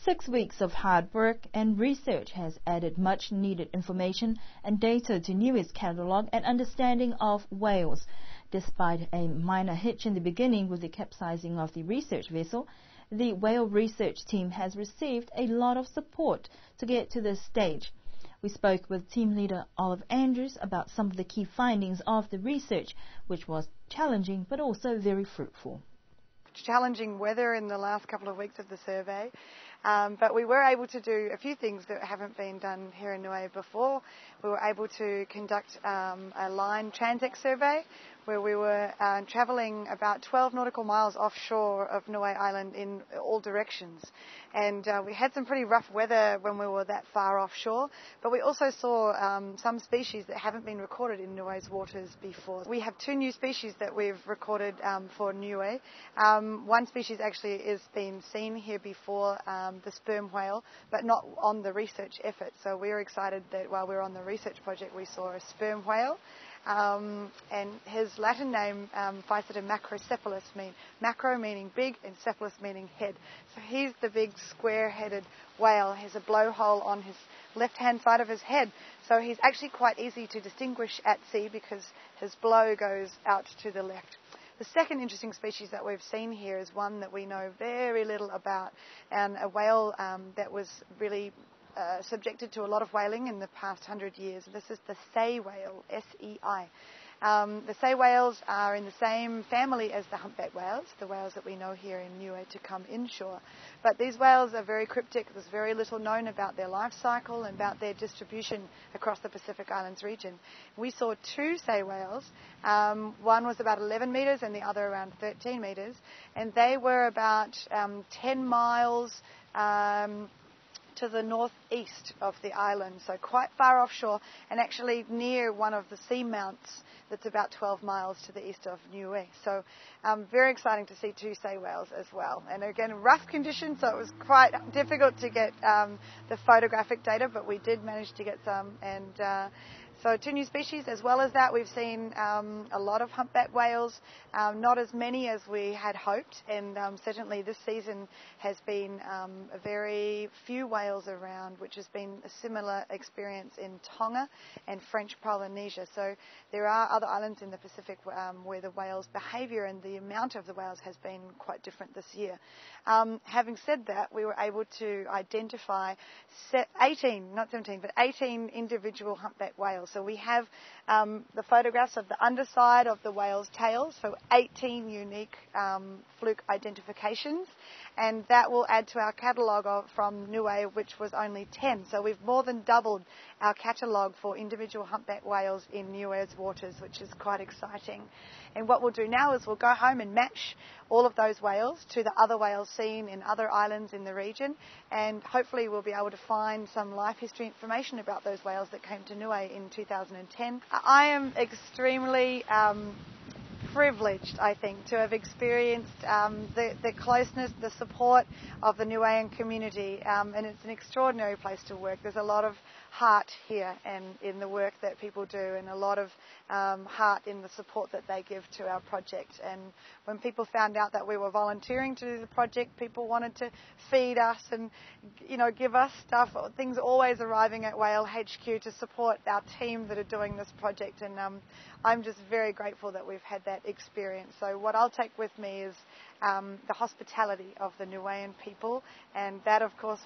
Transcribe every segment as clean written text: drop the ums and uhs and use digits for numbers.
6 weeks of hard work and research has added much needed information and data to Niue's catalogue and understanding of whales. Despite a minor hitch in the beginning with the capsizing of the research vessel, the whale research team has received a lot of support to get to this stage. We spoke with team leader Olive Andrews about some of the key findings of the research, which was challenging but also very fruitful. Challenging weather in the last couple of weeks of the survey, but we were able to do a few things that haven't been done here in Niue before. We were able to conduct a line transect survey where we were travelling about 12 nautical miles offshore of Niue Island in all directions. And we had some pretty rough weather when we were that far offshore, but we also saw some species that haven't been recorded in Niue's waters before. We have 2 new species that we've recorded for Niue. One species actually has been seen here before, the sperm whale, but not on the research effort. So we were excited that while we were on the research project we saw a sperm whale. And his Latin name, Physeter macrocephalus, macro meaning big and cephalus meaning head. So he's the big square-headed whale. He has a blowhole on his left-hand side of his head. So he's actually quite easy to distinguish at sea because his blow goes out to the left. The second interesting species that we've seen here is one that we know very little about, and a whale that was really subjected to a lot of whaling in the past 100 years. This is the sei whale, S-E-I. The sei whales are in the same family as the humpback whales, the whales that we know here in Niue to come inshore. But these whales are very cryptic. There's very little known about their life cycle and about their distribution across the Pacific Islands region. We saw 2 sei whales. One was about 11 metres and the other around 13 metres. And they were about 10 miles to the northeast of the island, so quite far offshore and actually near one of the sea mounts that's about 12 miles to the east of Niue. So very exciting to see 2 sei whales as well. And again, rough conditions, so it was quite difficult to get the photographic data, but we did manage to get some. And so 2 new species. As well as that, we've seen a lot of humpback whales, not as many as we had hoped, and certainly this season has been a very few whales around, which has been a similar experience in Tonga and French Polynesia. So there are other islands in the Pacific where the whales' behaviour and the amount of the whales has been quite different this year. Having said that, we were able to identify 18, not 17, but 18 individual humpback whales. So we have the photographs of the underside of the whale's tails, so 18 unique fluke identifications, and that will add to our catalogue from Niue, which was only 10. So we've more than doubled our catalogue for individual humpback whales in Niue's waters, which is quite exciting. And what we'll do now is we'll go home and match all of those whales to the other whales seen in other islands in the region, and hopefully we'll be able to find some life history information about those whales that came to Niue in 2010. I am extremely privileged, I think, to have experienced the closeness, the support of the Niuean community, and it's an extraordinary place to work. There's a lot of heart here and in the work that people do, and a lot of heart in the support that they give to our project. And when people found out that we were volunteering to do the project, people wanted to feed us and give us stuff, things always arriving at Whale HQ to support our team that are doing this project. And I'm just very grateful that we've had that experience. So what I'll take with me is the hospitality of the Niuean people, and that of course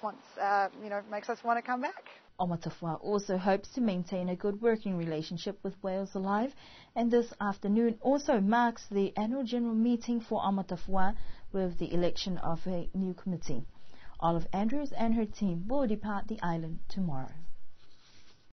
makes us want to come back. Amatawha also hopes to maintain a good working relationship with Whales Alive, and this afternoon also marks the annual general meeting for Amatawha with the election of a new committee. Olive Andrews and her team will depart the island tomorrow.